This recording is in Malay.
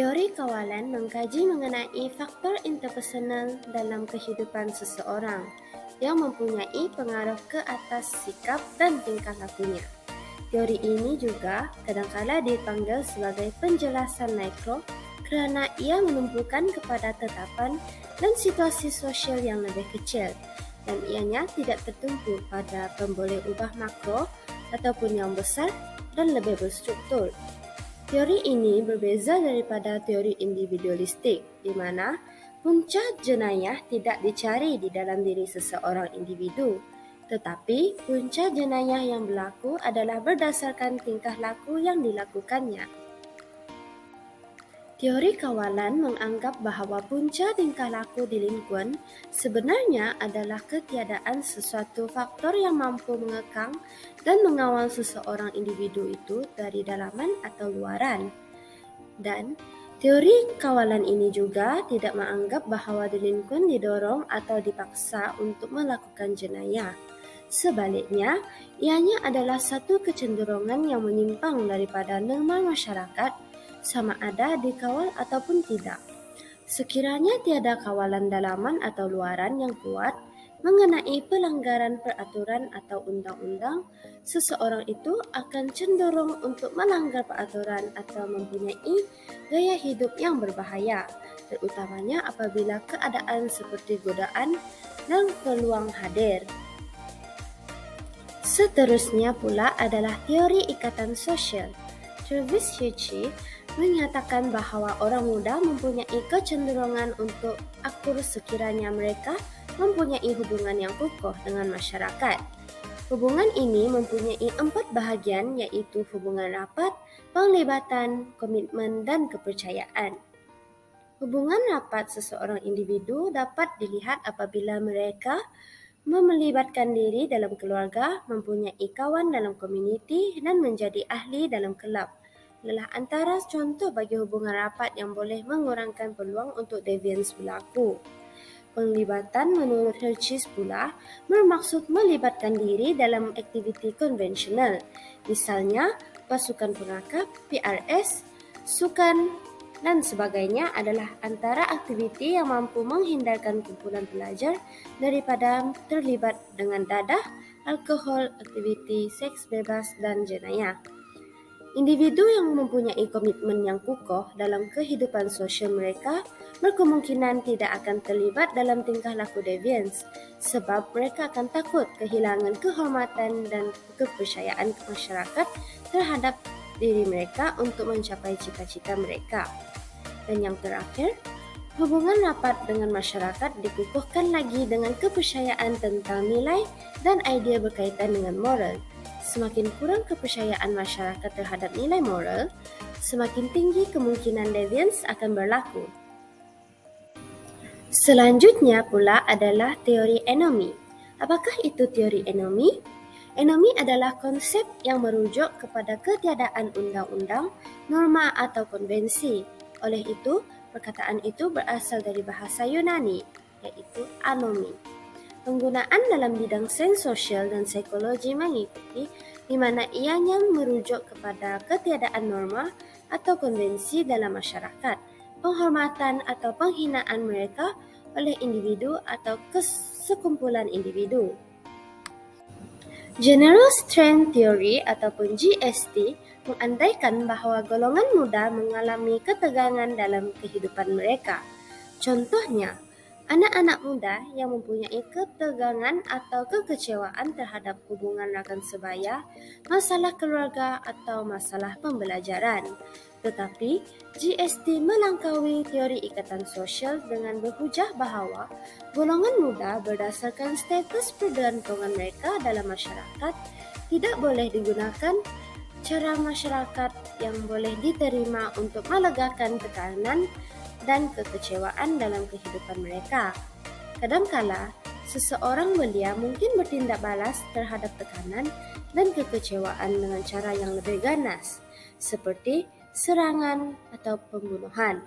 Teori kawalan mengkaji mengenai faktor interpersonal dalam kehidupan seseorang yang mempunyai pengaruh ke atas sikap dan tingkah lakunya. Teori ini juga kadangkala dipanggil sebagai penjelasan mikro kerana ia menumpukan kepada tetapan dan situasi sosial yang lebih kecil dan ianya tidak tertumpu pada pemboleh ubah makro ataupun yang besar dan lebih berstruktur. Teori ini berbeza daripada teori individualistik di mana punca jenayah tidak dicari di dalam diri seseorang individu, tetapi punca jenayah yang berlaku adalah berdasarkan tingkah laku yang dilakukannya. Teori kawalan menganggap bahawa punca tingkah laku di lingkungan sebenarnya adalah ketiadaan sesuatu faktor yang mampu mengekang dan mengawal seseorang individu itu dari dalaman atau luaran. Dan teori kawalan ini juga tidak menganggap bahawa di lingkungan didorong atau dipaksa untuk melakukan jenayah. Sebaliknya, ianya adalah satu kecenderungan yang menyimpang daripada norma masyarakat sama ada dikawal ataupun tidak. Sekiranya tiada kawalan dalaman atau luaran yang kuat mengenai pelanggaran peraturan atau undang-undang, seseorang itu akan cenderung untuk melanggar peraturan atau mempunyai gaya hidup yang berbahaya, terutamanya apabila keadaan seperti godaan dan peluang hadir. Seterusnya pula adalah teori ikatan sosial. Travis Huchy menyatakan bahawa orang muda mempunyai kecenderungan untuk akur sekiranya mereka mempunyai hubungan yang kukuh dengan masyarakat. Hubungan ini mempunyai 4 bahagian iaitu hubungan rapat, penglibatan, komitmen dan kepercayaan. Hubungan rapat seseorang individu dapat dilihat apabila mereka melibatkan diri dalam keluarga, mempunyai kawan dalam komuniti dan menjadi ahli dalam kelab. Adalah antara contoh bagi hubungan rapat yang boleh mengurangkan peluang untuk deviance berlaku. Penglibatan menurut Hirschis pula bermaksud melibatkan diri dalam aktiviti konvensional, misalnya pasukan penangkap, PRS, sukan dan sebagainya adalah antara aktiviti yang mampu menghindarkan kumpulan pelajar daripada terlibat dengan dadah, alkohol, aktiviti seks bebas dan jenayah. Individu yang mempunyai komitmen yang kukuh dalam kehidupan sosial mereka berkemungkinan tidak akan terlibat dalam tingkah laku deviance sebab mereka akan takut kehilangan kehormatan dan kepercayaan masyarakat terhadap diri mereka untuk mencapai cita-cita mereka. Dan yang terakhir, hubungan rapat dengan masyarakat dikukuhkan lagi dengan kepercayaan tentang nilai dan idea berkaitan dengan moral. Semakin kurang kepercayaan masyarakat terhadap nilai moral, semakin tinggi kemungkinan deviance akan berlaku. Selanjutnya pula adalah teori anomi. Apakah itu teori anomi? Anomi adalah konsep yang merujuk kepada ketiadaan undang-undang, norma atau konvensi. Oleh itu, perkataan itu berasal dari bahasa Yunani, iaitu anomi. Penggunaan dalam bidang sains sosial dan psikologi mengikuti di mana ianya merujuk kepada ketiadaan norma atau konvensi dalam masyarakat, penghormatan atau penghinaan mereka oleh individu atau sekumpulan individu. General Strength Theory ataupun GST mengandaikan bahawa golongan muda mengalami ketegangan dalam kehidupan mereka. Contohnya, anak-anak muda yang mempunyai ketegangan atau kekecewaan terhadap hubungan rakan sebaya, masalah keluarga atau masalah pembelajaran. Tetapi, GST melangkaui teori ikatan sosial dengan berhujah bahawa golongan muda berdasarkan status pergantungan mereka dalam masyarakat tidak boleh digunakan cara masyarakat yang boleh diterima untuk melegakan tekanan dan kekecewaan dalam kehidupan mereka. Kadangkala, seseorang belia mungkin bertindak balas terhadap tekanan dan kekecewaan dengan cara yang lebih ganas, seperti serangan atau pembunuhan.